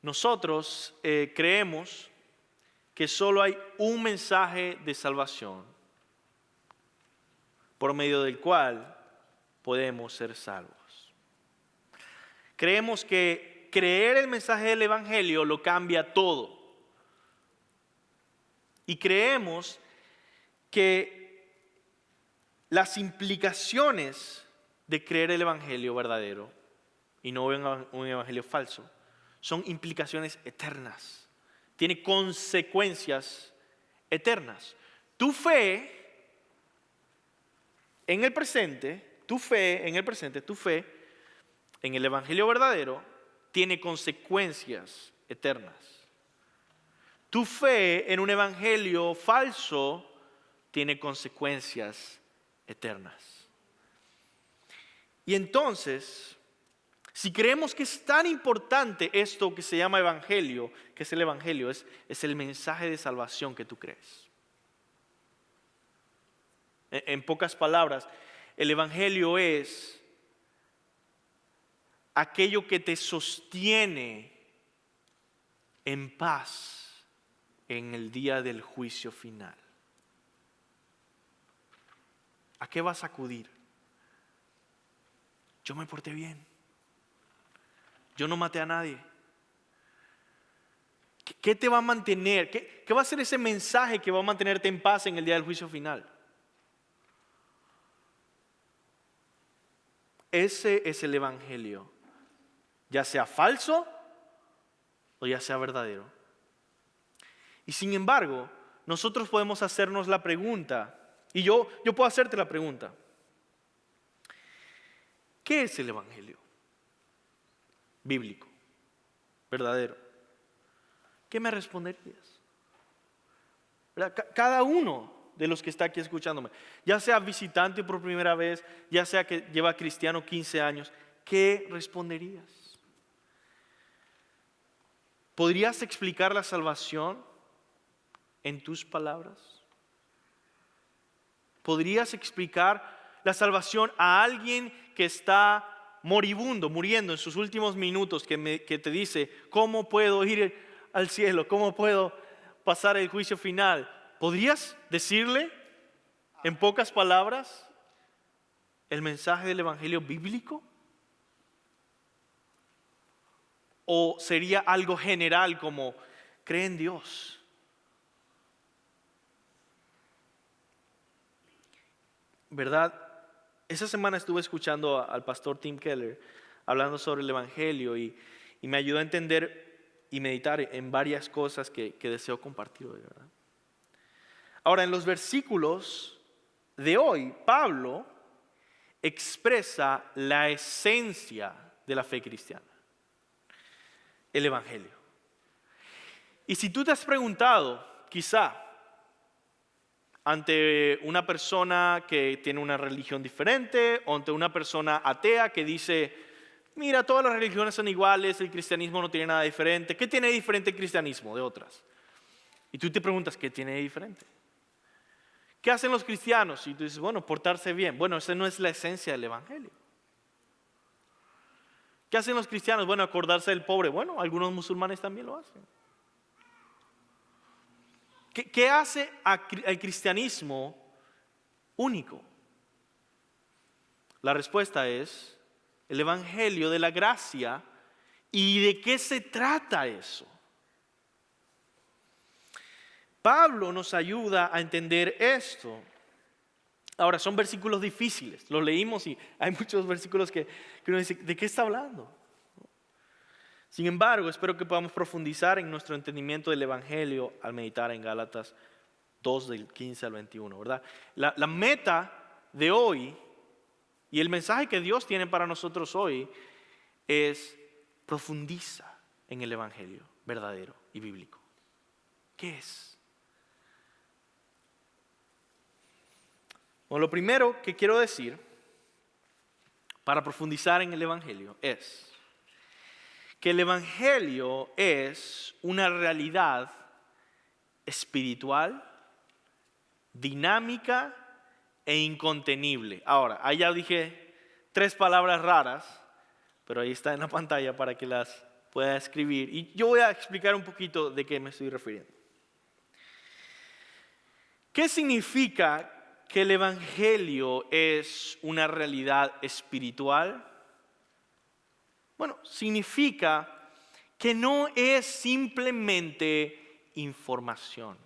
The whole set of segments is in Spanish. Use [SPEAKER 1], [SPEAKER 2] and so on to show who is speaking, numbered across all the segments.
[SPEAKER 1] Nosotros creemos que solo hay un mensaje de salvación por medio del cual podemos ser salvos. Creemos que creer el mensaje del Evangelio lo cambia todo. Y creemos que las implicaciones de creer el Evangelio verdadero y no un Evangelio falso son implicaciones eternas. Tiene consecuencias eternas. Tu fe en el presente, tu fe en el Evangelio verdadero tiene consecuencias eternas. Tu fe en un evangelio falso tiene consecuencias eternas. Y entonces, si creemos que es tan importante esto que se llama evangelio, que es el evangelio, es el mensaje de salvación que tú crees. En pocas palabras, el evangelio es aquello que te sostiene en paz en el día del juicio final. ¿A qué vas a acudir? Yo me porté bien. Yo no maté a nadie. ¿Qué te va a mantener? ¿Qué va a ser ese mensaje que va a mantenerte en paz en el día del juicio final? Ese es el evangelio, ya sea falso o ya sea verdadero. Y sin embargo, nosotros podemos hacernos la pregunta, y yo puedo hacerte la pregunta: ¿qué es el evangelio bíblico, verdadero? ¿Qué me responderías? Cada uno de los que está aquí escuchándome, ya sea visitante por primera vez, ya sea que lleva cristiano 15 años, ¿qué responderías? ¿Podrías explicar la salvación en tus palabras? ¿Podrías explicar la salvación a alguien que está moribundo, muriendo en sus últimos minutos, que te dice, ¿cómo puedo ir al cielo? ¿Cómo puedo pasar el juicio final? ¿Podrías decirle en pocas palabras el mensaje del evangelio bíblico? ¿O sería algo general como cree en Dios? ¿Verdad? Esa semana estuve escuchando al pastor Tim Keller hablando sobre el evangelio y me ayudó a entender y meditar en varias cosas que deseo compartir hoy, ¿verdad? Ahora, en los versículos de hoy, Pablo expresa la esencia de la fe cristiana, el evangelio. Y si tú te has preguntado, quizá, ante una persona que tiene una religión diferente o ante una persona atea que dice, mira, todas las religiones son iguales, el cristianismo no tiene nada diferente. ¿Qué tiene diferente el cristianismo de otras? Y tú te preguntas, ¿qué tiene diferente? ¿Qué hacen los cristianos? Y tú dices, bueno, portarse bien. Bueno, esa no es la esencia del evangelio. ¿Qué hacen los cristianos? Bueno, acordarse del pobre. Bueno, algunos musulmanes también lo hacen. ¿Qué hace al cristianismo único? La respuesta es el evangelio de la gracia. ¿Y de qué se trata eso? Pablo nos ayuda a entender esto. Ahora, son versículos difíciles, los leímos y hay muchos versículos que uno dice, ¿de qué está hablando? Sin embargo, espero que podamos profundizar en nuestro entendimiento del evangelio al meditar en Gálatas 2 del 15 al 21, ¿verdad? La meta de hoy y el mensaje que Dios tiene para nosotros hoy es profundiza en el evangelio verdadero y bíblico. ¿Qué es? Bueno, lo primero que quiero decir para profundizar en el evangelio es que el evangelio es una realidad espiritual, dinámica e incontenible. Ahora, ahí ya dije 3 palabras raras, pero ahí está en la pantalla para que las pueda escribir. Y yo voy a explicar un poquito de qué me estoy refiriendo. ¿Qué significa que el Evangelio es una realidad espiritual? Bueno, significa que no es simplemente información.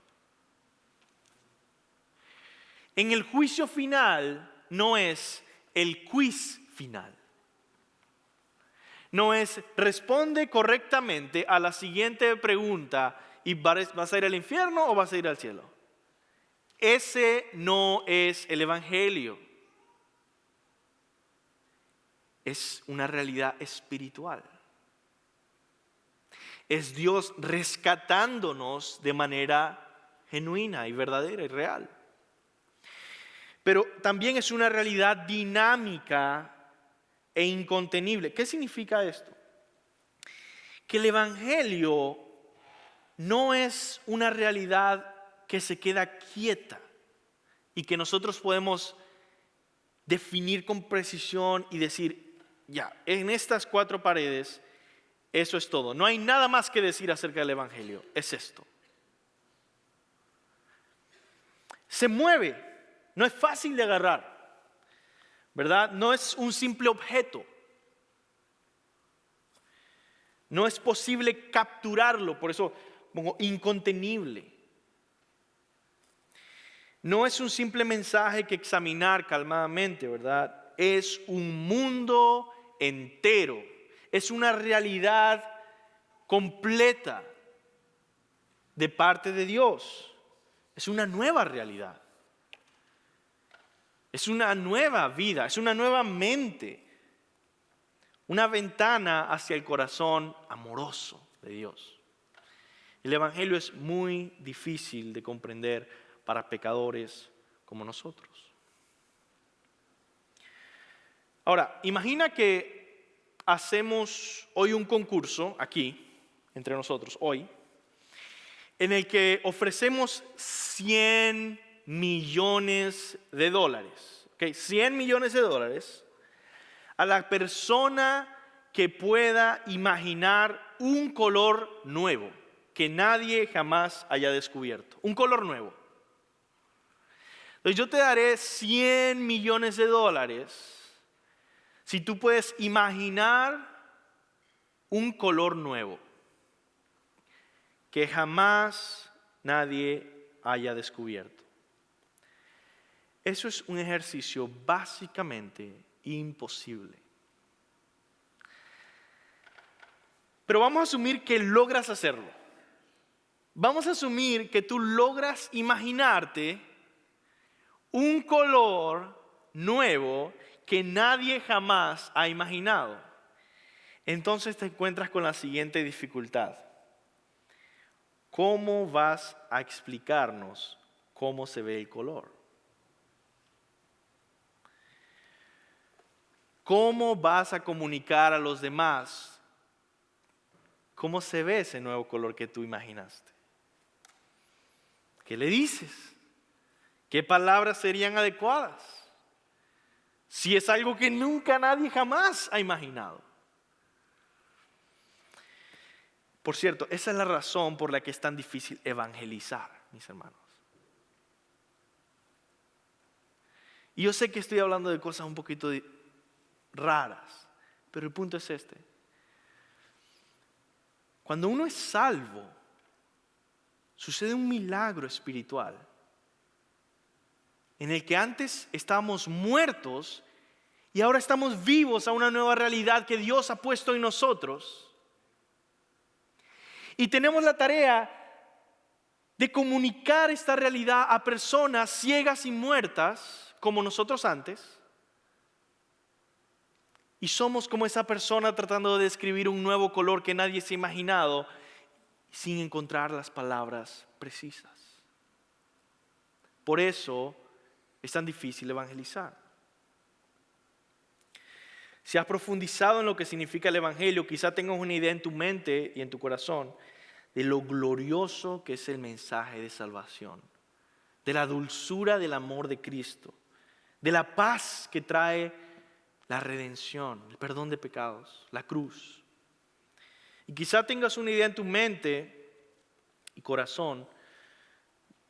[SPEAKER 1] En el juicio final no es el quiz final. No es responde correctamente a la siguiente pregunta y vas a ir al infierno o vas a ir al cielo. Ese no es el Evangelio. Es una realidad espiritual. Es Dios rescatándonos de manera genuina y verdadera y real. Pero también es una realidad dinámica e incontenible. ¿Qué significa esto? Que el Evangelio no es una realidad que se queda quieta y que nosotros podemos definir con precisión y decir, ya, en estas 4 paredes, eso es todo. No hay nada más que decir acerca del Evangelio, es esto. Se mueve, no es fácil de agarrar, ¿verdad? No es un simple objeto. No es posible capturarlo, por eso pongo incontenible. No es un simple mensaje que examinar calmadamente, ¿verdad? Es un mundo entero. Es una realidad completa de parte de Dios. Es una nueva realidad. Es una nueva vida, es una nueva mente. Una ventana hacia el corazón amoroso de Dios. El Evangelio es muy difícil de comprender para pecadores como nosotros. Ahora, imagina que hacemos hoy un concurso aquí, entre nosotros, hoy, en el que ofrecemos 100 millones de dólares. ¿Okay? 100 millones de dólares a la persona que pueda imaginar un color nuevo que nadie jamás haya descubierto. Un color nuevo. Entonces yo te daré 100 millones de dólares si tú puedes imaginar un color nuevo que jamás nadie haya descubierto. Eso es un ejercicio básicamente imposible. Pero vamos a asumir que logras hacerlo. Vamos a asumir que tú logras imaginarte un color nuevo que nadie jamás ha imaginado. Entonces te encuentras con la siguiente dificultad. ¿Cómo vas a explicarnos cómo se ve el color? ¿Cómo vas a comunicar a los demás cómo se ve ese nuevo color que tú imaginaste? ¿Qué le dices? ¿Qué palabras serían adecuadas? Si es algo que nunca nadie jamás ha imaginado. Por cierto, esa es la razón por la que es tan difícil evangelizar, mis hermanos. Y yo sé que estoy hablando de cosas un poquito raras, pero el punto es este. Cuando uno es salvo, sucede un milagro espiritual en el que antes estábamos muertos y ahora estamos vivos a una nueva realidad que Dios ha puesto en nosotros. Y tenemos la tarea de comunicar esta realidad a personas ciegas y muertas como nosotros antes. Y somos como esa persona tratando de describir un nuevo color que nadie se ha imaginado sin encontrar las palabras precisas. Por eso es tan difícil evangelizar. Si has profundizado en lo que significa el Evangelio, quizá tengas una idea en tu mente y en tu corazón de lo glorioso que es el mensaje de salvación, de la dulzura del amor de Cristo, de la paz que trae la redención, el perdón de pecados, la cruz. Y quizá tengas una idea en tu mente y corazón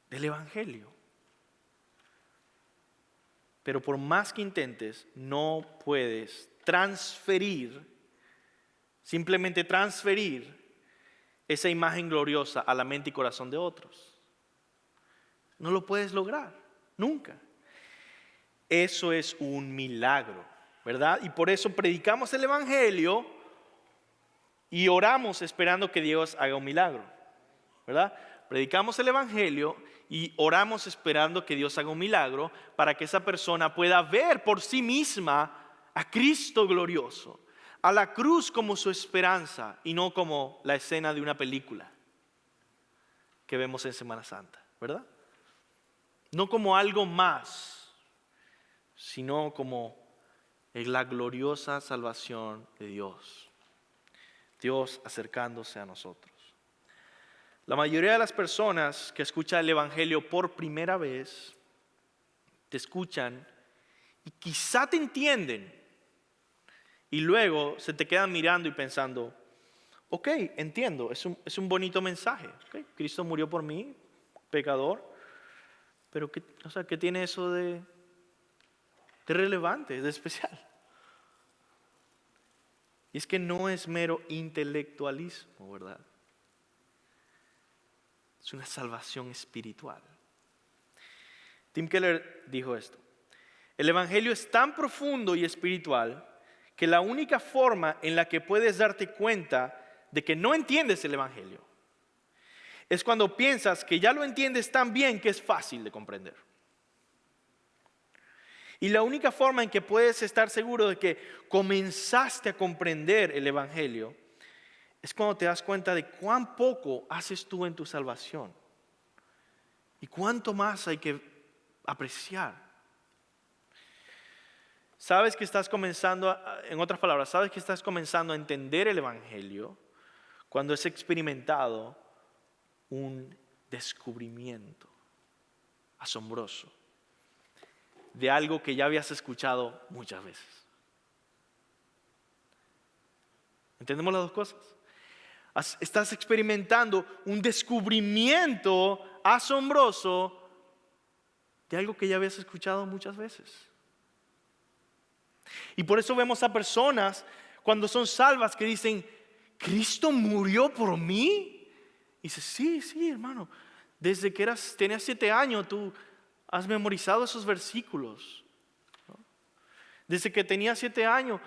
[SPEAKER 1] del Evangelio. Pero por más que intentes, no puedes simplemente transferir esa imagen gloriosa a la mente y corazón de otros. No lo puedes lograr, nunca. Eso es un milagro, ¿verdad? Y por eso predicamos el Evangelio y oramos esperando que Dios haga un milagro, ¿verdad? Predicamos el Evangelio y oramos esperando que Dios haga un milagro para que esa persona pueda ver por sí misma a Cristo glorioso, a la cruz como su esperanza y no como la escena de una película que vemos en Semana Santa, ¿verdad? No como algo más, sino como la gloriosa salvación de Dios. Dios acercándose a nosotros. La mayoría de las personas que escuchan el Evangelio por primera vez, te escuchan y quizá te entienden. Y luego se te quedan mirando y pensando, ok, entiendo, es un bonito mensaje. Okay, Cristo murió por mí, pecador. Pero ¿qué tiene eso de relevante, de especial? Y es que no es mero intelectualismo, ¿verdad? Es una salvación espiritual. Tim Keller dijo esto: el Evangelio es tan profundo y espiritual que la única forma en la que puedes darte cuenta de que no entiendes el Evangelio es cuando piensas que ya lo entiendes tan bien que es fácil de comprender. Y la única forma en que puedes estar seguro de que comenzaste a comprender el Evangelio es cuando te das cuenta de cuán poco haces tú en tu salvación y cuánto más hay que apreciar. Sabes que estás comenzando, en otras palabras, sabes que estás comenzando a entender el Evangelio cuando has experimentado un descubrimiento asombroso de algo que ya habías escuchado muchas veces. ¿Entendemos las dos cosas? Estás experimentando un descubrimiento asombroso de algo que ya habías escuchado muchas veces. Y por eso vemos a personas cuando son salvas que dicen, ¿Cristo murió por mí? Y dice, sí, hermano, desde que tenías 7 años tú has memorizado esos versículos, ¿no? Desde que tenías 7 años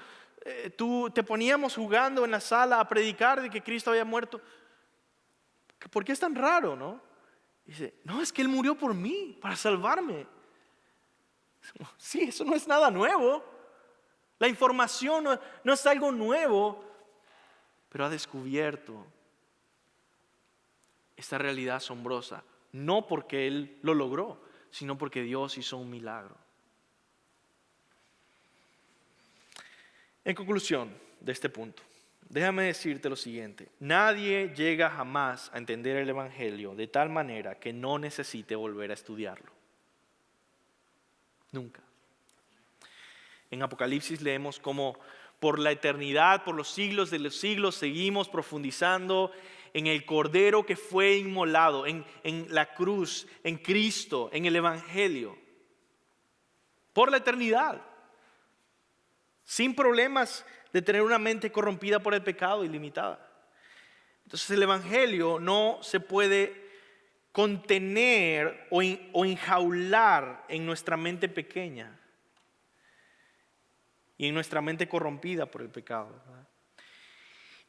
[SPEAKER 1] tú te poníamos jugando en la sala a predicar de que Cristo había muerto. ¿Por qué es tan raro, no? Dice, no, es que Él murió por mí, para salvarme. Sí, eso no es nada nuevo. La información no es algo nuevo, pero ha descubierto esta realidad asombrosa, no porque Él lo logró, sino porque Dios hizo un milagro. En conclusión de este punto, déjame decirte lo siguiente: nadie llega jamás a entender el Evangelio de tal manera que no necesite volver a estudiarlo. Nunca. En Apocalipsis leemos cómo por la eternidad, por los siglos de los siglos, seguimos profundizando en el Cordero que fue inmolado, en la cruz, en Cristo, en el Evangelio. Por la eternidad. Sin problemas de tener una mente corrompida por el pecado y limitada. Entonces el Evangelio no se puede contener o enjaular en nuestra mente pequeña y en nuestra mente corrompida por el pecado, ¿verdad?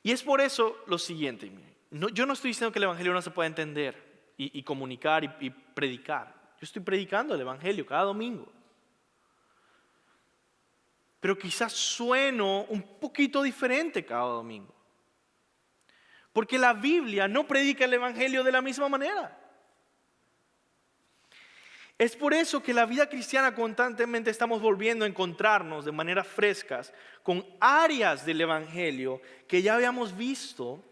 [SPEAKER 1] Y es por eso lo siguiente: yo no estoy diciendo que el Evangelio no se pueda entender y comunicar y predicar. Yo estoy predicando el Evangelio cada domingo. Pero quizás sueno un poquito diferente cada domingo. Porque la Biblia no predica el Evangelio de la misma manera. Es por eso que la vida cristiana constantemente estamos volviendo a encontrarnos de maneras frescas con áreas del Evangelio que ya habíamos visto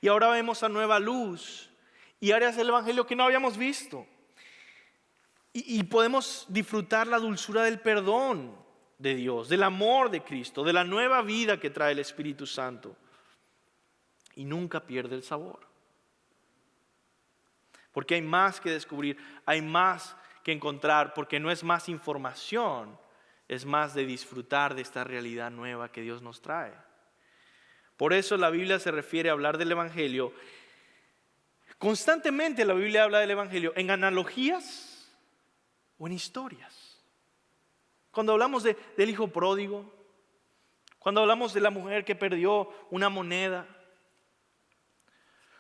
[SPEAKER 1] y ahora vemos a nueva luz, y áreas del Evangelio que no habíamos visto. Y podemos disfrutar la dulzura del perdón de Dios, del amor de Cristo, de la nueva vida que trae el Espíritu Santo. y nunca pierde el sabor. Porque hay más que descubrir, hay más que encontrar, porque no es más información, es más de disfrutar de esta realidad nueva que Dios nos trae. Por eso la Biblia se refiere a hablar del Evangelio. Constantemente la Biblia habla del Evangelio en analogías o en historias. Cuando hablamos del hijo pródigo, cuando hablamos de la mujer que perdió una moneda,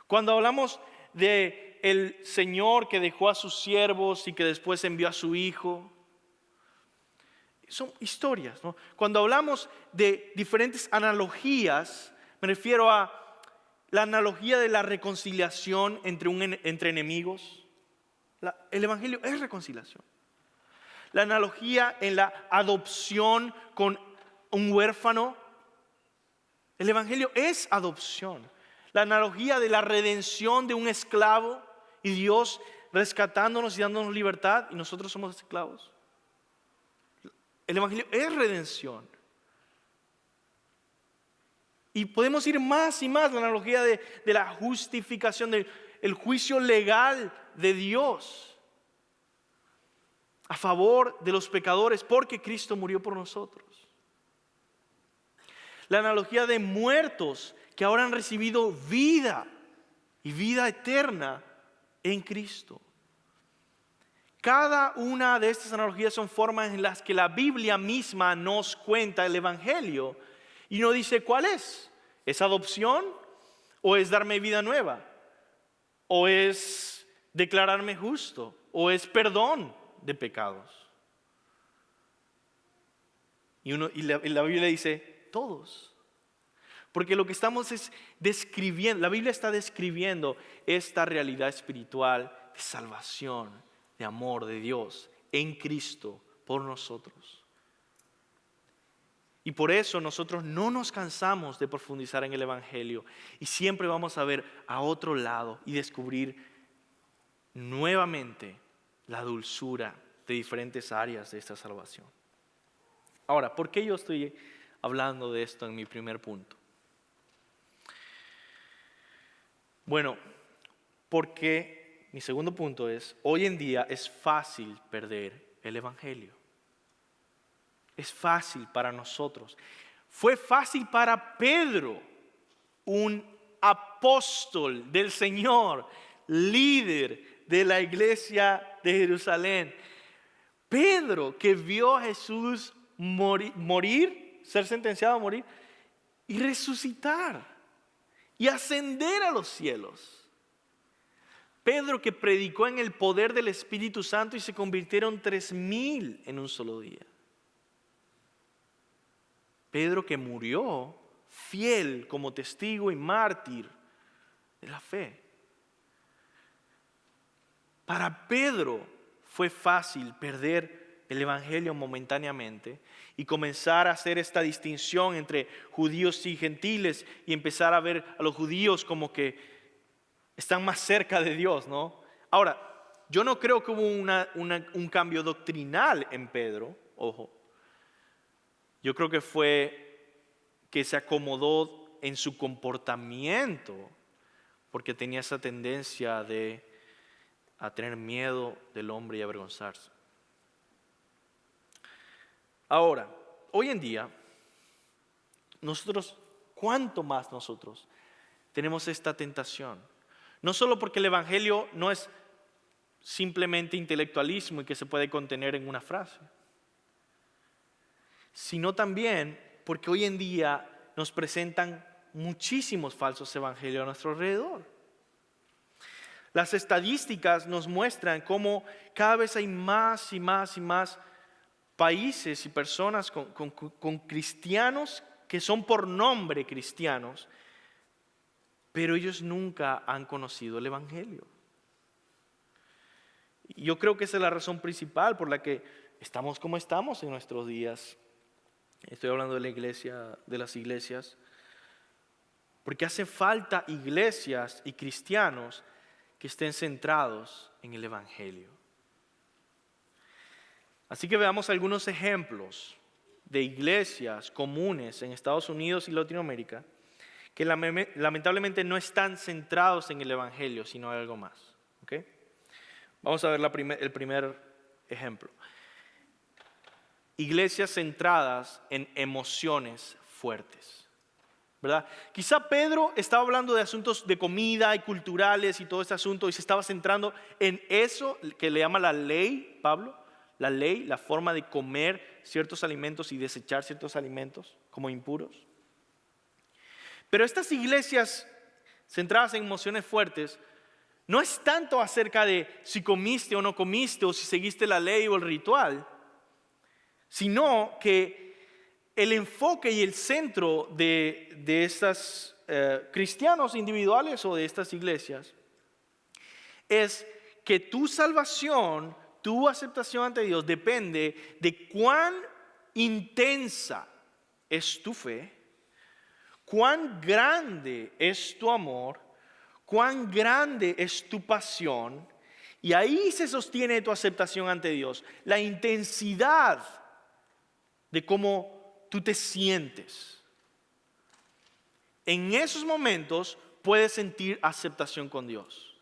[SPEAKER 1] cuando hablamos de el Señor que dejó a sus siervos y que después envió a su hijo, son historias, ¿no? Cuando hablamos de diferentes analogías, me refiero a la analogía de la reconciliación entre enemigos. El Evangelio es reconciliación. La analogía en la adopción con un huérfano. El Evangelio es adopción. La analogía de la redención de un esclavo y Dios rescatándonos y dándonos libertad y nosotros somos esclavos. El Evangelio es redención. Y podemos ir más y más, la analogía de la justificación, del juicio legal de Dios a favor de los pecadores, porque Cristo murió por nosotros. La analogía de muertos que ahora han recibido vida y vida eterna en Cristo. Cada una de estas analogías son formas en las que la Biblia misma nos cuenta el Evangelio y nos dice cuál es. ¿Es adopción o es darme vida nueva? ¿O es declararme justo? ¿O es perdón de pecados? Y la Biblia dice todos. Porque lo que estamos es describiendo, la Biblia está describiendo esta realidad espiritual de salvación, de amor de Dios en Cristo por nosotros. Y por eso nosotros no nos cansamos de profundizar en el Evangelio y siempre vamos a ver a otro lado y descubrir nuevamente la dulzura de diferentes áreas de esta salvación. Ahora, ¿por qué yo estoy hablando de esto en mi primer punto? Bueno, porque mi segundo punto es, hoy en día es fácil perder el Evangelio. Es fácil para nosotros. Fue fácil para Pedro, un apóstol del Señor, líder de la iglesia de Jerusalén. Pedro, que vio a Jesús morir, ser sentenciado a morir, y resucitar, y ascender a los cielos. Pedro, que predicó en el poder del Espíritu Santo y se convirtieron 3,000 en un solo día. Pedro, que murió fiel como testigo y mártir de la fe. Para Pedro fue fácil perder el Evangelio momentáneamente y comenzar a hacer esta distinción entre judíos y gentiles y empezar a ver a los judíos como que están más cerca de Dios, ¿no? Ahora, yo no creo que hubo un cambio doctrinal en Pedro, ojo. Yo creo que fue que se acomodó en su comportamiento porque tenía esa tendencia a tener miedo del hombre y avergonzarse. Ahora, hoy en día, nosotros, ¿cuánto más nosotros tenemos esta tentación? No solo porque el Evangelio no es simplemente intelectualismo y que se puede contener en una frase, sino también porque hoy en día nos presentan muchísimos falsos evangelios a nuestro alrededor. Las estadísticas nos muestran cómo cada vez hay más y más y más países y personas con cristianos que son por nombre cristianos, pero ellos nunca han conocido el Evangelio. Yo creo que esa es la razón principal por la que estamos como estamos en nuestros días. Estoy hablando de la iglesia, de las iglesias, porque hace falta iglesias y cristianos que estén centrados en el Evangelio. Así que veamos algunos ejemplos de iglesias comunes en Estados Unidos y Latinoamérica que lamentablemente no están centrados en el Evangelio, sino en algo más. ¿Okay? Vamos a ver el primer ejemplo. Iglesias centradas en emociones fuertes. ¿Verdad? Quizá Pedro estaba hablando de asuntos de comida y culturales y todo este asunto y se estaba centrando en eso que le llama la ley, Pablo, la ley, la forma de comer ciertos alimentos y desechar ciertos alimentos como impuros. Pero estas iglesias centradas en emociones fuertes no es tanto acerca de si comiste o no comiste o si seguiste la ley o el ritual, sino que el enfoque y el centro de estos cristianos individuales o de estas iglesias es que tu salvación, tu aceptación ante Dios depende de cuán intensa es tu fe, cuán grande es tu amor, cuán grande es tu pasión, y ahí se sostiene tu aceptación ante Dios, la intensidad de cómo tú te sientes. En esos momentos puedes sentir aceptación con Dios.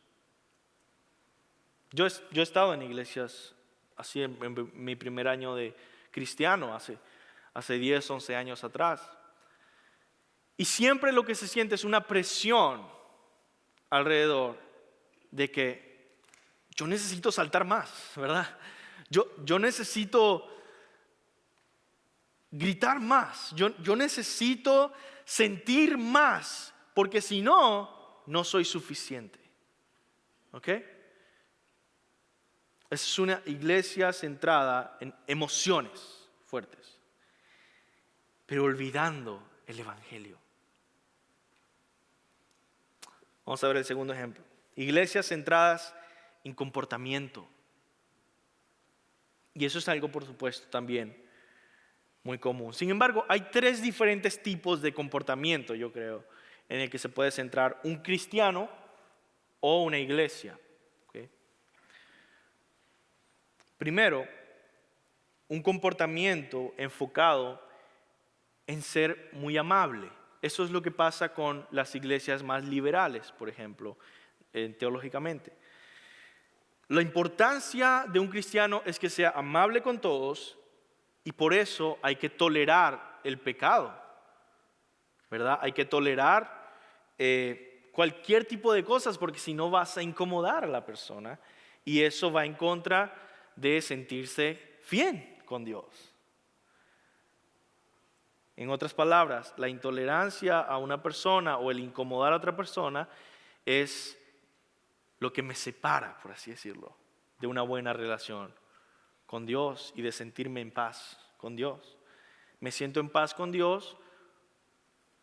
[SPEAKER 1] Yo he estado en iglesias así en mi primer año de cristiano, hace 10, 11 años atrás. Y siempre lo que se siente es una presión alrededor de que yo necesito saltar más, ¿verdad? Yo necesito gritar más, yo necesito sentir más, porque si no, no soy suficiente. ¿Ok? Esa es una iglesia centrada en emociones fuertes, pero olvidando el Evangelio. Vamos a ver el segundo ejemplo. Iglesias centradas en comportamiento. Y eso es algo, por supuesto, también muy común. Sin embargo, hay 3 diferentes tipos de comportamiento, yo creo, en el que se puede centrar un cristiano o una iglesia. ¿Okay? Primero, un comportamiento enfocado en ser muy amable. Eso es lo que pasa con las iglesias más liberales, por ejemplo, teológicamente. La importancia de un cristiano es que sea amable con todos. Y por eso hay que tolerar el pecado, ¿verdad? Hay que tolerar cualquier tipo de cosas porque si no vas a incomodar a la persona y eso va en contra de sentirse bien con Dios. En otras palabras, la intolerancia a una persona o el incomodar a otra persona es lo que me separa, por así decirlo, de una buena relación con Dios y de sentirme en paz con Dios. Me siento en paz con Dios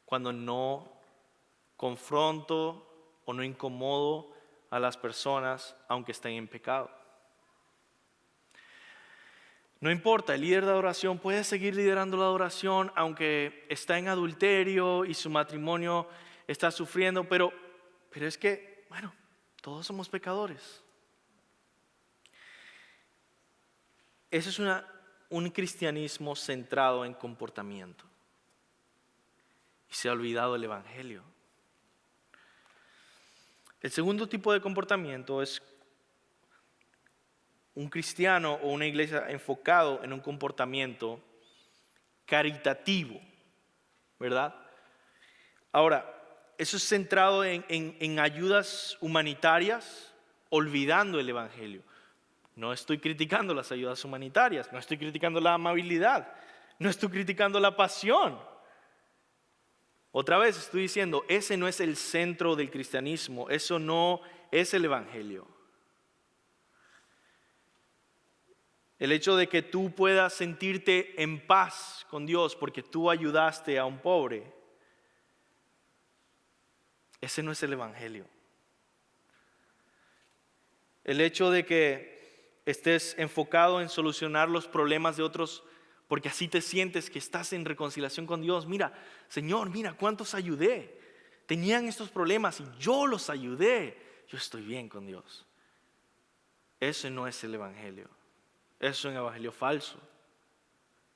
[SPEAKER 1] cuando no confronto o no incomodo a las personas aunque estén en pecado. No importa, el líder de adoración puede seguir liderando la adoración aunque está en adulterio y su matrimonio está sufriendo, pero es que, bueno, todos somos pecadores. Eso es un cristianismo centrado en comportamiento. Y se ha olvidado el Evangelio. El segundo tipo de comportamiento es un cristiano o una iglesia enfocado en un comportamiento caritativo, ¿verdad? Ahora, eso es centrado en ayudas humanitarias, olvidando el Evangelio. No estoy criticando las ayudas humanitarias, no estoy criticando la amabilidad, no estoy criticando la pasión. Otra vez estoy diciendo, ese no es el centro del cristianismo, eso no es el Evangelio. El hecho de que tú puedas sentirte en paz con Dios porque tú ayudaste a un pobre, ese no es el Evangelio. El hecho de que estés enfocado en solucionar los problemas de otros porque así te sientes que estás en reconciliación con Dios. Mira, Señor, mira cuántos ayudé. Tenían estos problemas y yo los ayudé. Yo estoy bien con Dios. Ese no es el Evangelio. Eso es un evangelio falso,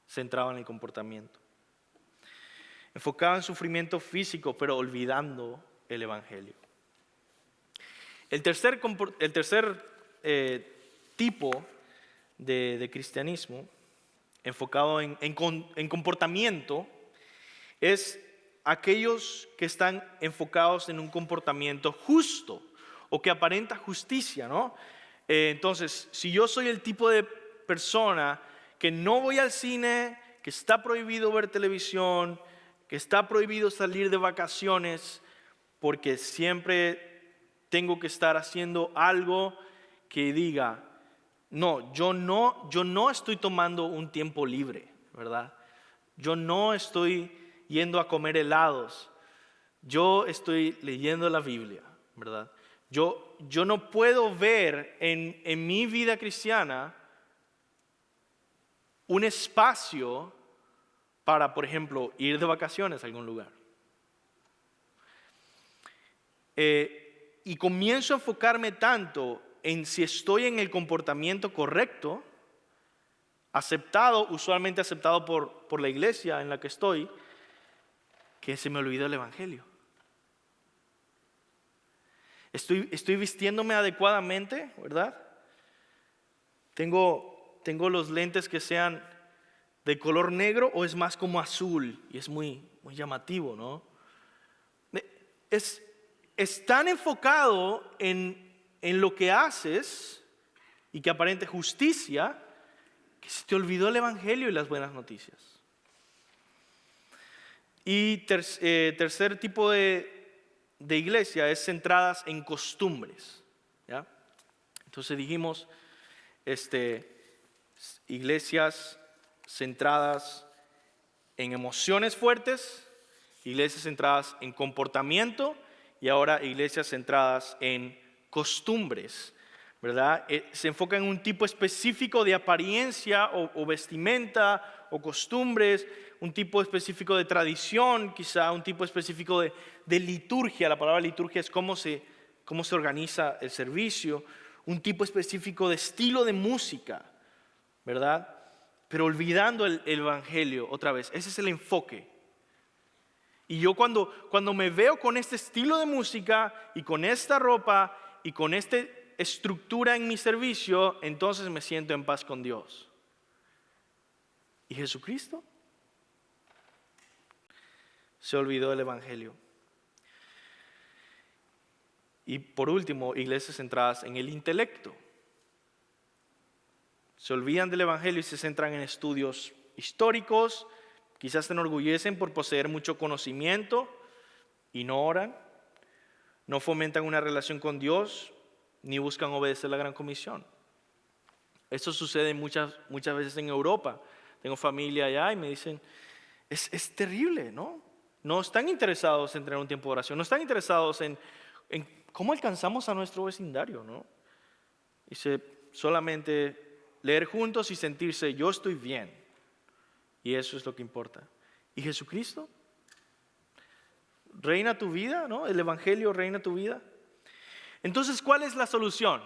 [SPEAKER 1] centrado en el comportamiento. enfocado en sufrimiento físico, pero olvidando el evangelio. El tercer tipo de cristianismo enfocado en comportamiento es aquellos que están enfocados en un comportamiento justo o que aparenta justicia, ¿no? Entonces, si yo soy el tipo de persona que no voy al cine, que está prohibido ver televisión, que está prohibido salir de vacaciones, porque siempre tengo que estar haciendo algo que diga, no, yo no estoy tomando un tiempo libre, ¿verdad? Yo no estoy yendo a comer helados, yo estoy leyendo la Biblia, ¿verdad? Yo no puedo ver en mi vida cristiana un espacio para, por ejemplo, ir de vacaciones a algún lugar. Y comienzo a enfocarme tanto en si estoy en el comportamiento correcto, usualmente aceptado por la iglesia en la que estoy, que se me olvidó el evangelio. Estoy vistiéndome adecuadamente, ¿verdad? Tengo los lentes que sean de color negro o es más como azul y es muy llamativo, ¿no? Es tan enfocado en lo que haces y que aparente justicia que se te olvidó el evangelio y las buenas noticias. Y tercer tipo de iglesia es centradas en costumbres, ¿ya? Entonces dijimos, iglesias centradas en emociones fuertes, iglesias centradas en comportamiento y ahora iglesias centradas en costumbres, ¿verdad? Se enfoca en un tipo específico de apariencia o vestimenta o costumbres, un tipo específico de tradición, quizá un tipo específico de liturgia. La palabra liturgia es cómo se organiza el servicio, un tipo específico de estilo de música, ¿verdad? Pero olvidando el evangelio otra vez. Ese es el enfoque. Y yo cuando me veo con este estilo de música y con esta ropa y con esta estructura en mi servicio, entonces me siento en paz con Dios. ¿Y Jesucristo? Se olvidó del evangelio. Y por último, iglesias centradas en el intelecto. Se olvidan del evangelio y se centran en estudios históricos, quizás se enorgullecen por poseer mucho conocimiento y no oran, no fomentan una relación con Dios, ni buscan obedecer la gran comisión. Esto sucede muchas veces en Europa. Tengo familia allá y me dicen, es terrible, ¿no? No están interesados en tener un tiempo de oración, no están interesados en cómo alcanzamos a nuestro vecindario, ¿no? Dice, solamente leer juntos y sentirse, yo estoy bien. Y eso es lo que importa. ¿Y Jesucristo? ¿Reina tu vida, no? ¿El evangelio reina tu vida? Entonces, ¿cuál es la solución?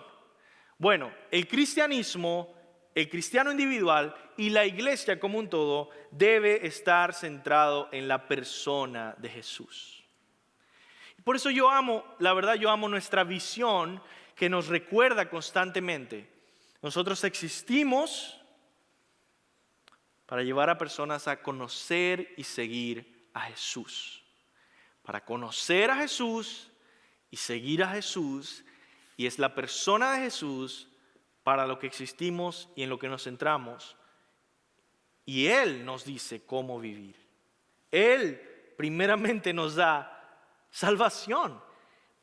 [SPEAKER 1] Bueno, el cristiano individual y la iglesia como un todo debe estar centrado en la persona de Jesús. Por eso yo amo nuestra visión que nos recuerda constantemente. Nosotros existimos para llevar a personas a conocer y seguir a Jesús. Para conocer a Jesús y seguir a Jesús, y es la persona de Jesús para lo que existimos y en lo que nos centramos. Y Él nos dice cómo vivir. Él primeramente nos da salvación,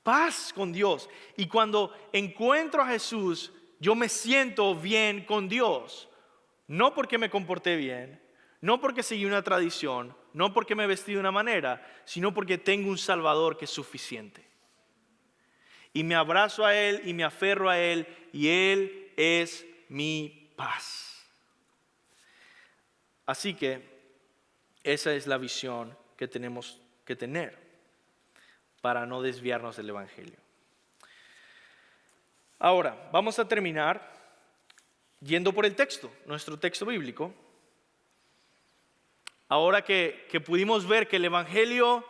[SPEAKER 1] paz con Dios. Y cuando encuentro a Jesús, yo me siento bien con Dios. No porque me comporté bien, no porque seguí una tradición, no porque me vestí de una manera, sino porque tengo un Salvador que es suficiente. Y me abrazo a Él y me aferro a Él y Él es mi paz. Así que esa es la visión que tenemos que tener para no desviarnos del evangelio. Ahora, vamos a terminar yendo por el texto, nuestro texto bíblico. ahora que pudimos ver que el Evangelio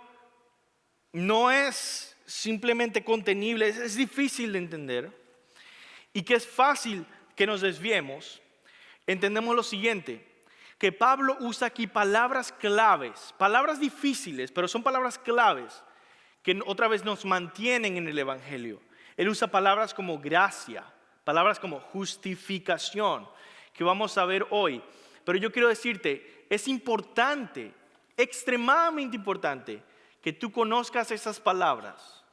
[SPEAKER 1] no es simplemente contenible, es difícil de entender y que es fácil que nos desviemos, entendemos lo siguiente, que Pablo usa aquí palabras claves, palabras difíciles, pero son palabras claves que otra vez nos mantienen en el Evangelio. Él usa palabras como gracia, palabras como justificación, que vamos a ver hoy. Pero yo quiero decirte, es importante, extremadamente importante, que tú conozcas esas palabras,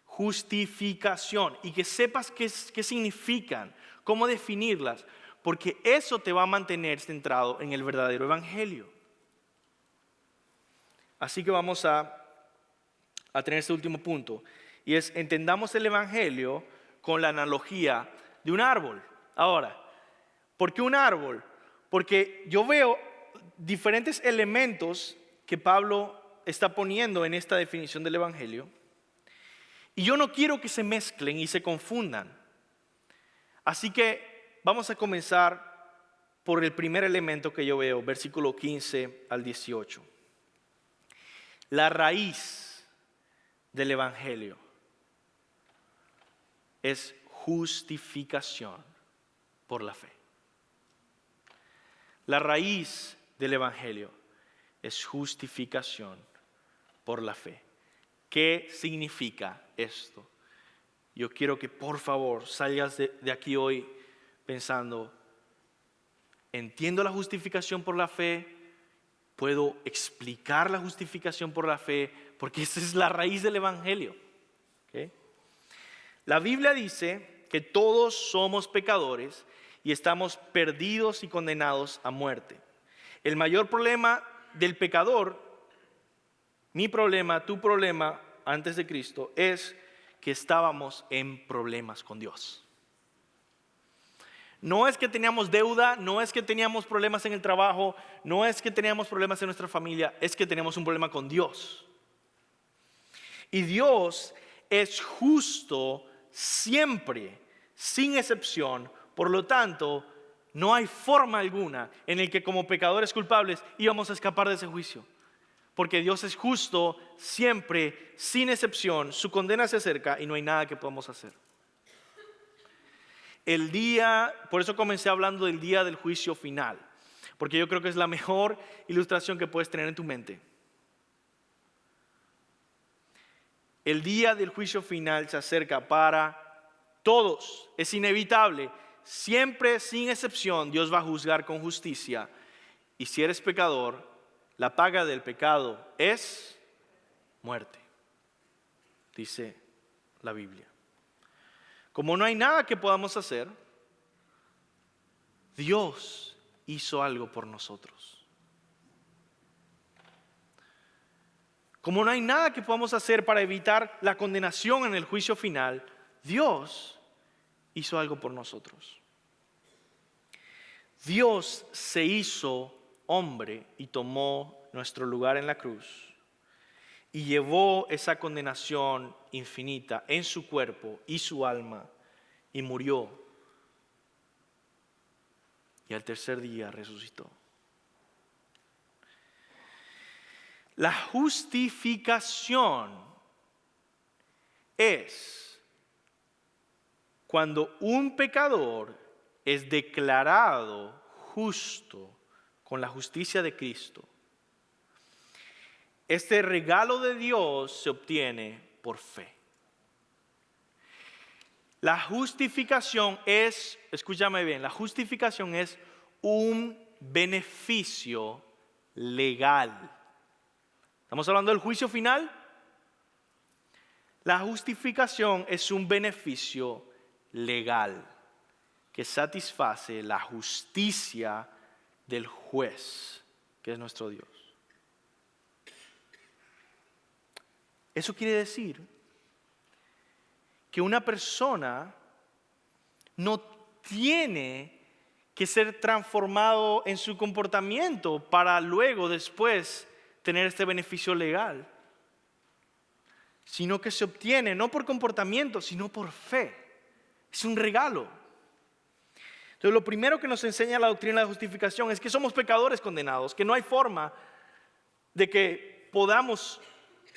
[SPEAKER 1] justificación, y que sepas qué significan, cómo definirlas, porque eso te va a mantener centrado en el verdadero Evangelio. Así que vamos a tener este último punto, y es: entendamos el Evangelio con la analogía de un árbol. Ahora, ¿por qué un árbol? Porque yo veo diferentes elementos que Pablo está poniendo en esta definición del Evangelio, y yo no quiero que se mezclen y se confundan. Así que vamos a comenzar por el primer elemento que yo veo, versículo 15 al 18. La raíz del Evangelio es justificación por la fe. La raíz del Evangelio es justificación por la fe. ¿Qué significa esto? Yo quiero que por favor salgas de aquí hoy pensando: entiendo la justificación por la fe, puedo explicar la justificación por la fe, porque esa es la raíz del Evangelio. ¿Okay? La Biblia dice que todos somos pecadores y estamos perdidos y condenados a muerte. El mayor problema del pecador, mi problema, tu problema antes de Cristo, es que estábamos en problemas con Dios. No es que teníamos deuda, no es que teníamos problemas en el trabajo, no es que teníamos problemas en nuestra familia, es que teníamos un problema con Dios. Y Dios es justo siempre, sin excepción. Por lo tanto, no hay forma alguna en el que como pecadores culpables íbamos a escapar de ese juicio. Porque Dios es justo siempre, sin excepción. Su condena se acerca y no hay nada que podamos hacer. Por eso comencé hablando del día del juicio final, porque yo creo que es la mejor ilustración que puedes tener en tu mente. El día del juicio final se acerca para todos, es inevitable. Siempre, sin excepción, Dios va a juzgar con justicia. Y si eres pecador, la paga del pecado es muerte, dice la Biblia. Como no hay nada que podamos hacer, Dios hizo algo por nosotros. Como no hay nada que podamos hacer para evitar la condenación en el juicio final, Dios hizo algo por nosotros. Dios se hizo hombre y tomó nuestro lugar en la cruz y llevó esa condenación infinita en su cuerpo y su alma y murió, y al tercer día resucitó. La justificación es cuando un pecador es declarado justo con la justicia de Cristo. Este regalo de Dios se obtiene por fe. La justificación es, escúchame bien, la justificación es un beneficio legal. ¿Estamos hablando del juicio final? La justificación es un beneficio legal que satisface la justicia del juez, que es nuestro Dios. Eso quiere decir que una persona no tiene que ser transformado en su comportamiento para luego, después, tener este beneficio legal, sino que se obtiene no por comportamiento, sino por fe. Es un regalo. Entonces, lo primero que nos enseña la doctrina de la justificación es que somos pecadores condenados, que no hay forma de que podamos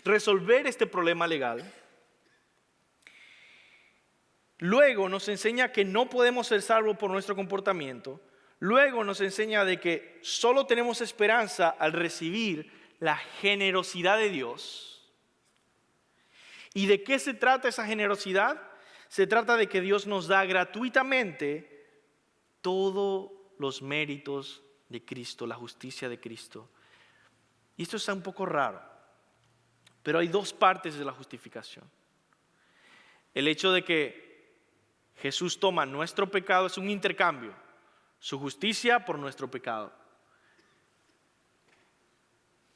[SPEAKER 1] resolver este problema legal, luego nos enseña que no podemos ser salvos por nuestro comportamiento. Luego nos enseña de que solo tenemos esperanza al recibir la generosidad de Dios. ¿Y de qué se trata esa generosidad? Se trata de que Dios nos da gratuitamente todos los méritos de Cristo, la justicia de Cristo. Y esto está un poco raro, pero hay dos partes de la justificación. El hecho de que Jesús toma nuestro pecado es un intercambio, su justicia por nuestro pecado.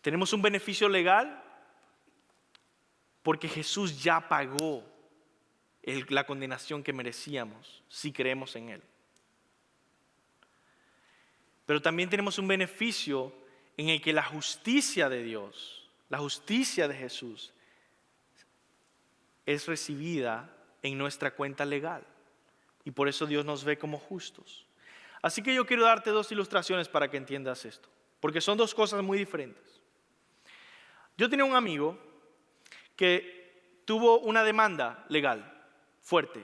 [SPEAKER 1] Tenemos un beneficio legal porque Jesús ya pagó la condenación que merecíamos si creemos en Él. Pero también tenemos un beneficio en el que la justicia de Dios, la justicia de Jesús, es recibida en nuestra cuenta legal. Y por eso Dios nos ve como justos. Así que yo quiero darte dos ilustraciones para que entiendas esto, porque son dos cosas muy diferentes. Yo tenía un amigo que tuvo una demanda legal fuerte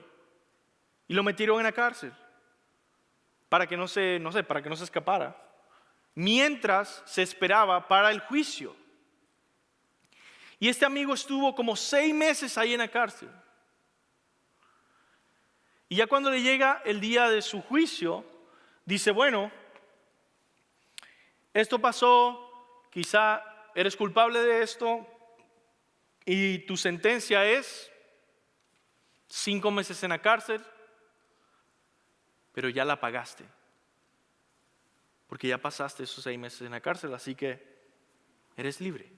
[SPEAKER 1] y lo metieron en la cárcel para que para que no se escapara, mientras se esperaba para el juicio. Y este amigo estuvo como 6 meses ahí en la cárcel. Y ya cuando le llega el día de su juicio, dice, bueno, esto pasó, quizá eres culpable de esto y tu sentencia es 5 meses en la cárcel, pero ya la pagaste, porque ya pasaste esos 6 meses en la cárcel, así que eres libre.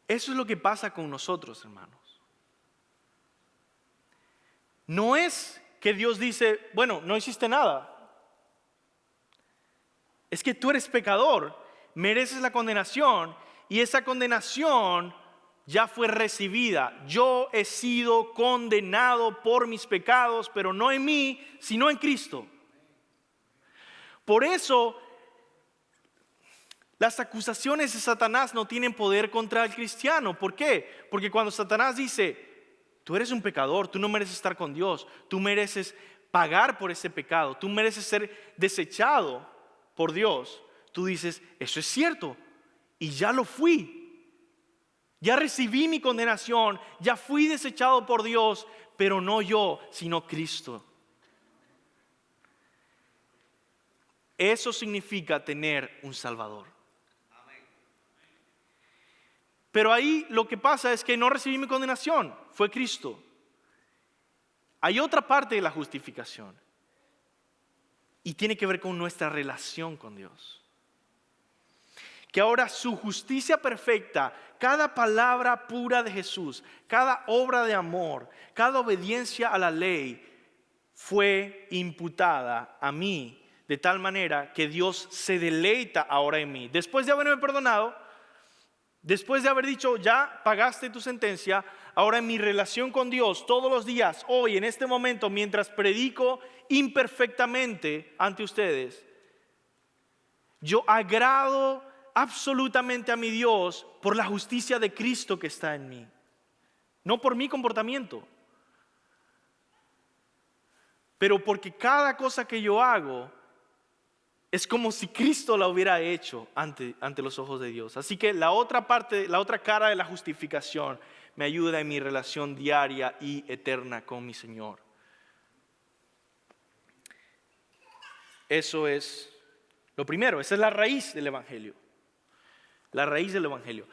[SPEAKER 1] Eso es lo que pasa con nosotros, hermanos. No es que Dios dice, bueno, no hiciste nada. Es que tú eres pecador, mereces la condenación y esa condenación ya fue recibida. Yo he sido condenado por mis pecados, pero no en mí, sino en Cristo. Por eso, las acusaciones de Satanás no tienen poder contra el cristiano. ¿Por qué? Porque cuando Satanás dice, tú eres un pecador, tú no mereces estar con Dios, tú mereces pagar por ese pecado, tú mereces ser desechado por Dios, tú dices, eso es cierto, y ya lo fui. Ya recibí mi condenación, ya fui desechado por Dios, pero no yo, sino Cristo. Eso significa tener un Salvador. Pero ahí lo que pasa es que no recibí mi condenación, fue Cristo. Hay otra parte de la justificación y tiene que ver con nuestra relación con Dios. Que ahora su justicia perfecta, cada palabra pura de Jesús, cada obra de amor, cada obediencia a la ley fue imputada a mí de tal manera que Dios se deleita ahora en mí. Después de haberme perdonado, después de haber dicho ya pagaste tu sentencia, ahora en mi relación con Dios todos los días, hoy en este momento, mientras predico imperfectamente ante ustedes, yo agrado absolutamente a mi Dios por la justicia de Cristo que está en mí, no por mi comportamiento, pero porque cada cosa que yo hago es como si Cristo la hubiera hecho ante los ojos de Dios. Así que la otra parte, la otra cara de la justificación me ayuda en mi relación diaria y eterna con mi Señor. Eso es lo primero, esa es la raíz del Evangelio. La raíz del Evangelio.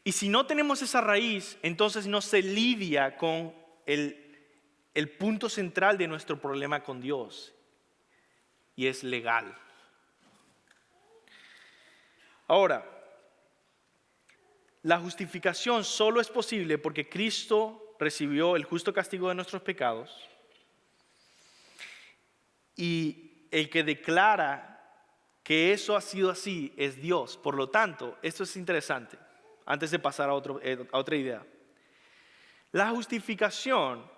[SPEAKER 1] Y si no tenemos esa raíz, entonces no se lidia con el punto central de nuestro problema con Dios. Y es legal. Ahora, la justificación solo es posible porque Cristo recibió el justo castigo de nuestros pecados. Y el que declara que eso ha sido así es Dios. Por lo tanto, esto es interesante, antes de pasar a otra idea. La justificación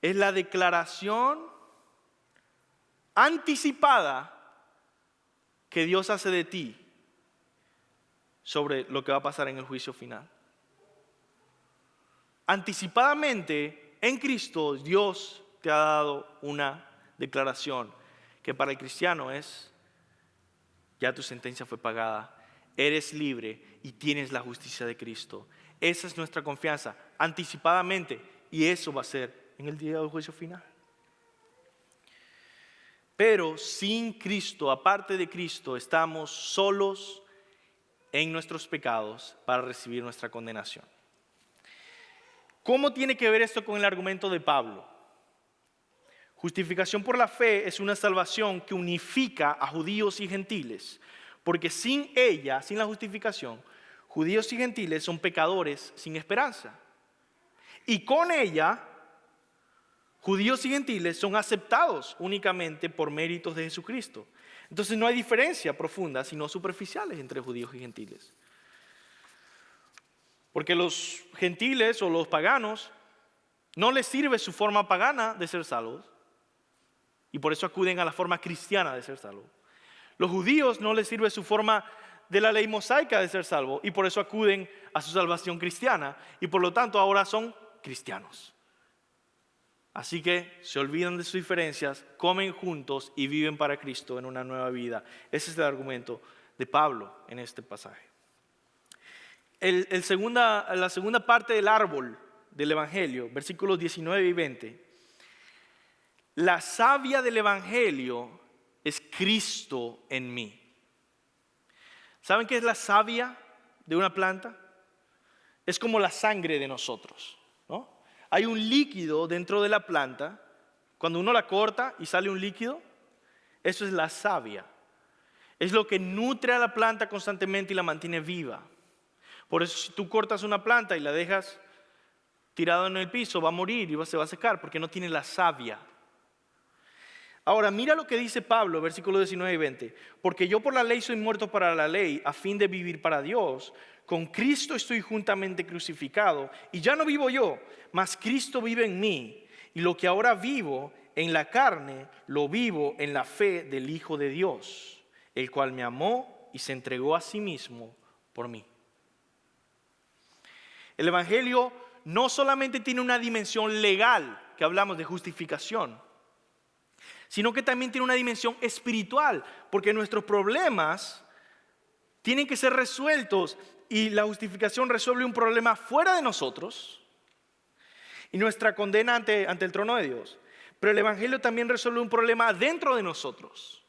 [SPEAKER 1] es la declaración anticipada que Dios hace de ti sobre lo que va a pasar en el juicio final. Anticipadamente, en Cristo, Dios te ha dado una declaración que para el cristiano es: ya tu sentencia fue pagada, eres libre y tienes la justicia de Cristo. Esa es nuestra confianza, anticipadamente, y eso va a ser en el día del juicio final. Pero sin Cristo, aparte de Cristo, estamos solos en nuestros pecados para recibir nuestra condenación. ¿Cómo tiene que ver esto con el argumento de Pablo? Justificación por la fe es una salvación que unifica a judíos y gentiles, porque sin ella, sin la justificación, judíos y gentiles son pecadores sin esperanza. Y con ella, judíos y gentiles son aceptados únicamente por méritos de Jesucristo. Entonces no hay diferencia profunda, sino superficiales entre judíos y gentiles. Porque los gentiles o los paganos no les sirve su forma pagana de ser salvos, y por eso acuden a la forma cristiana de ser salvos. Los judíos no les sirve su forma de la ley mosaica de ser salvos, y por eso acuden a su salvación cristiana, y por lo tanto ahora son cristianos. Así que se olvidan de sus diferencias, comen juntos y viven para Cristo en una nueva vida. Ese es el argumento de Pablo en este pasaje. La segunda parte del árbol del Evangelio, versículos 19 y 20. La savia del Evangelio es Cristo en mí. ¿Saben qué es la savia de una planta? Es como la sangre de nosotros, ¿no? Hay un líquido dentro de la planta. Cuando uno la corta y sale un líquido, eso es la savia. Es lo que nutre a la planta constantemente y la mantiene viva. Por eso si tú cortas una planta y la dejas tirada en el piso, va a morir y se va a secar porque no tiene la savia. Ahora mira lo que dice Pablo, versículos 19 y 20. Porque yo por la ley soy muerto para la ley, a fin de vivir para Dios. Con Cristo estoy juntamente crucificado, y ya no vivo yo, mas Cristo vive en mí. Y lo que ahora vivo en la carne, lo vivo en la fe del Hijo de Dios, el cual me amó y se entregó a sí mismo por mí. El Evangelio no solamente tiene una dimensión legal, que hablamos de justificación, sino que también tiene una dimensión espiritual, porque nuestros problemas tienen que ser resueltos, y la justificación resuelve un problema fuera de nosotros y nuestra condena ante el trono de Dios. Pero el Evangelio también resuelve un problema dentro de nosotros.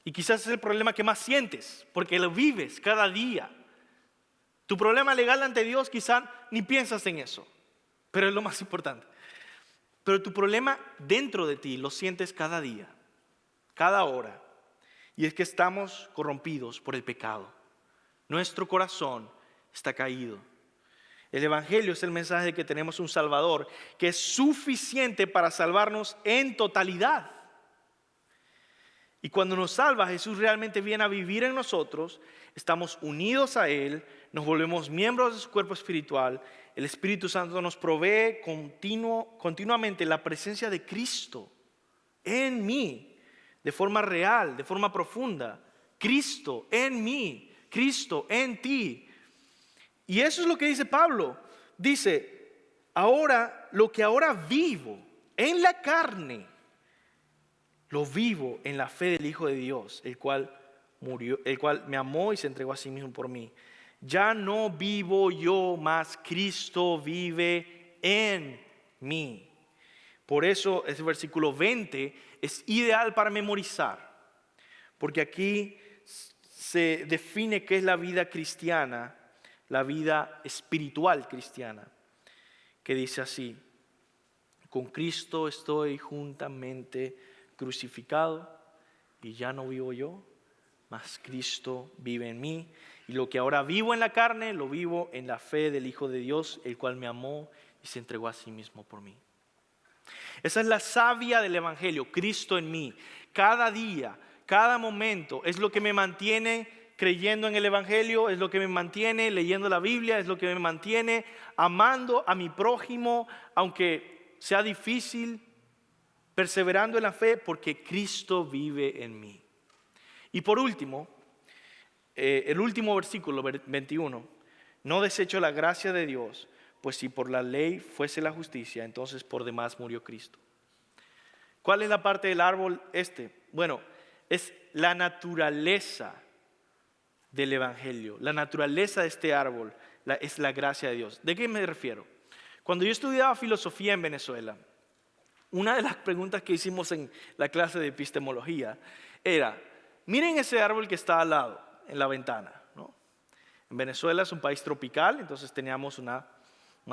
[SPEAKER 1] Y quizás es el problema que más sientes, porque lo vives cada día. Tu problema legal ante Dios quizás ni piensas en eso, pero es lo más importante. Pero tu problema dentro de ti lo sientes cada día, cada hora. Y es que estamos corrompidos por el pecado. Nuestro corazón está caído. El Evangelio es el mensaje de que tenemos un Salvador que es suficiente para salvarnos en totalidad. Y cuando nos salva, Jesús realmente viene a vivir en nosotros, estamos unidos a Él, nos volvemos miembros de su cuerpo espiritual, el Espíritu Santo nos provee continuamente la presencia de Cristo en mí, de forma real, de forma profunda. Cristo en mí, Cristo en ti. Y eso es lo que dice Pablo. Dice, ahora, lo que ahora vivo en la carne, lo vivo en la fe del Hijo de Dios, el cual me amó y se entregó a sí mismo por mí. Ya no vivo yo, mas Cristo vive en mí. Por eso ese versículo 20 es ideal para memorizar, porque aquí se define qué es la vida cristiana, la vida espiritual cristiana, que dice así: con Cristo estoy juntamente crucificado, y ya no vivo yo, mas Cristo vive en mí. Y lo que ahora vivo en la carne, lo vivo en la fe del Hijo de Dios, el cual me amó y se entregó a sí mismo por mí. Esa es la savia del Evangelio, Cristo en mí. Cada día, cada momento es lo que me mantiene creyendo en el Evangelio, es lo que me mantiene leyendo la Biblia, es lo que me mantiene amando a mi prójimo, aunque sea difícil, perseverando en la fe porque Cristo vive en mí. Y por último, el último versículo, 21, no desecho la gracia de Dios, pues si por la ley fuese la justicia, entonces por demás murió Cristo. ¿Cuál es la parte del árbol este? Bueno, es la naturaleza del Evangelio. La naturaleza de este árbol es la gracia de Dios. ¿De qué me refiero? Cuando yo estudiaba filosofía en Venezuela, una de las preguntas que hicimos en la clase de epistemología era, miren ese árbol que está al lado, en la ventana, ¿no? En Venezuela es un país tropical, entonces teníamos un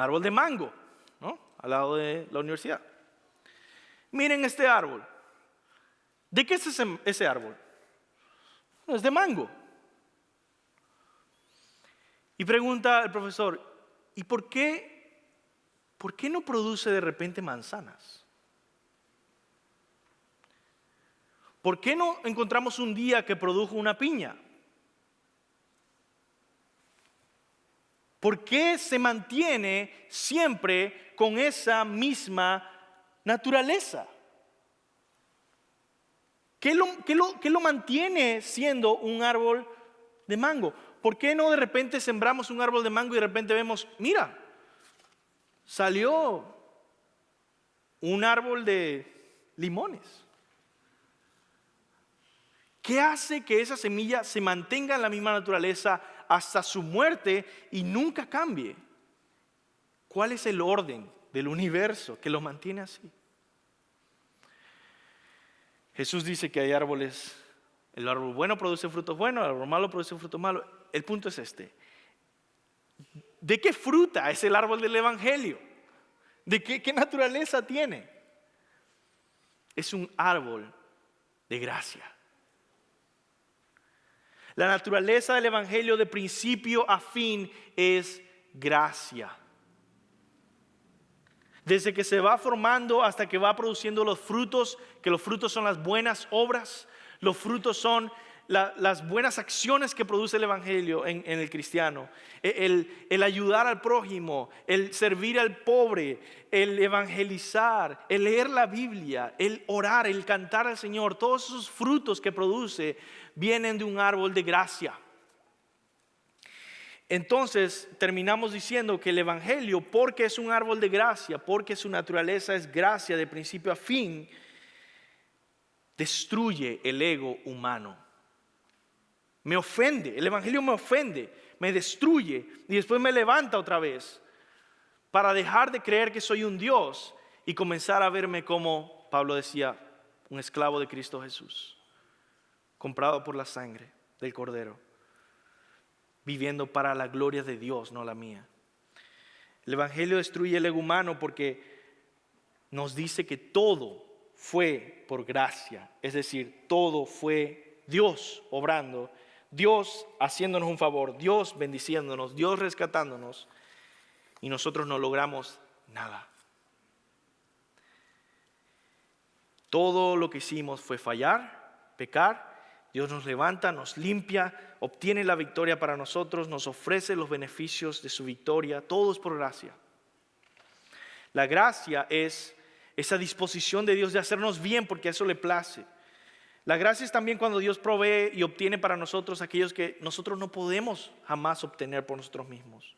[SPEAKER 1] árbol de mango, ¿no? Al lado de la universidad. Miren este árbol. ¿De qué es ese árbol? Es de mango. Y pregunta el profesor, ¿y por qué no produce de repente manzanas? ¿Por qué no encontramos un día que produjo una piña? ¿Por qué se mantiene siempre con esa misma naturaleza? ¿Qué lo mantiene siendo un árbol de mango? ¿Por qué no de repente sembramos un árbol de mango y de repente vemos, mira, salió un árbol de limones? ¿Qué hace que esa semilla se mantenga en la misma naturaleza hasta su muerte y nunca cambie? ¿Cuál es el orden del universo que lo mantiene así? Jesús dice que hay árboles, el árbol bueno produce frutos buenos, el árbol malo produce frutos malos. El punto es este: ¿de qué fruta es el árbol del Evangelio? ¿De qué naturaleza tiene? Es un árbol de gracia. La naturaleza del Evangelio de principio a fin es gracia. Desde que se va formando hasta que va produciendo los frutos, que los frutos son las buenas obras, los frutos son las buenas acciones que produce el Evangelio en el cristiano. El ayudar al prójimo, el servir al pobre, el evangelizar, el leer la Biblia, el orar, el cantar al Señor. Todos esos frutos que produce vienen de un árbol de gracia. Entonces terminamos diciendo que el Evangelio, porque es un árbol de gracia, porque su naturaleza es gracia de principio a fin, destruye el ego humano. Me ofende, el Evangelio me ofende, me destruye y después me levanta otra vez para dejar de creer que soy un Dios y comenzar a verme como, Pablo decía, un esclavo de Cristo Jesús, comprado por la sangre del Cordero, viviendo para la gloria de Dios, no la mía. El Evangelio destruye el ego humano porque nos dice que todo fue por gracia, es decir, todo fue Dios obrando, Dios haciéndonos un favor, Dios bendiciéndonos, Dios rescatándonos, y nosotros no logramos nada. Todo lo que hicimos fue fallar, pecar. Dios nos levanta, nos limpia, obtiene la victoria para nosotros, nos ofrece los beneficios de su victoria. Todo es por gracia. La gracia es esa disposición de Dios de hacernos bien porque a eso le place. La gracia es también cuando Dios provee y obtiene para nosotros aquellos que nosotros no podemos jamás obtener por nosotros mismos.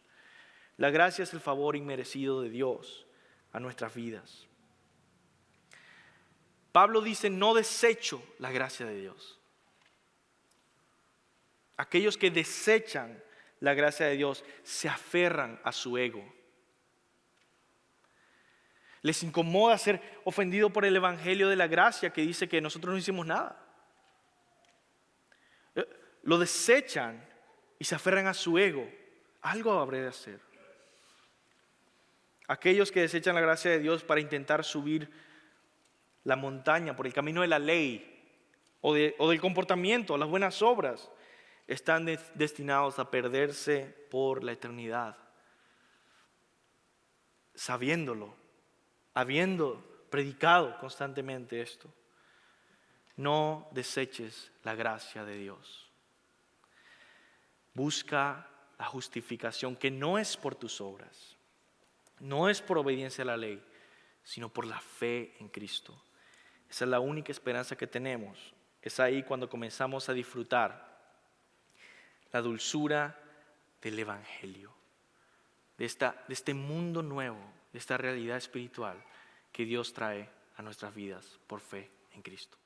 [SPEAKER 1] La gracia es el favor inmerecido de Dios a nuestras vidas. Pablo dice, no desecho la gracia de Dios. Aquellos que desechan la gracia de Dios se aferran a su ego. Les incomoda ser ofendido por el evangelio de la gracia que dice que nosotros no hicimos nada. Lo desechan y se aferran a su ego. Algo habré de hacer. Aquellos que desechan la gracia de Dios para intentar subir la montaña por el camino de la ley o del comportamiento, las buenas obras, están destinados a perderse por la eternidad. Sabiéndolo, habiendo predicado constantemente esto, no deseches la gracia de Dios. Busca la justificación que no es por tus obras, no es por obediencia a la ley, sino por la fe en Cristo. Esa es la única esperanza que tenemos. Es ahí cuando comenzamos a disfrutar la dulzura del Evangelio, de este mundo nuevo, de esta realidad espiritual que Dios trae a nuestras vidas por fe en Cristo.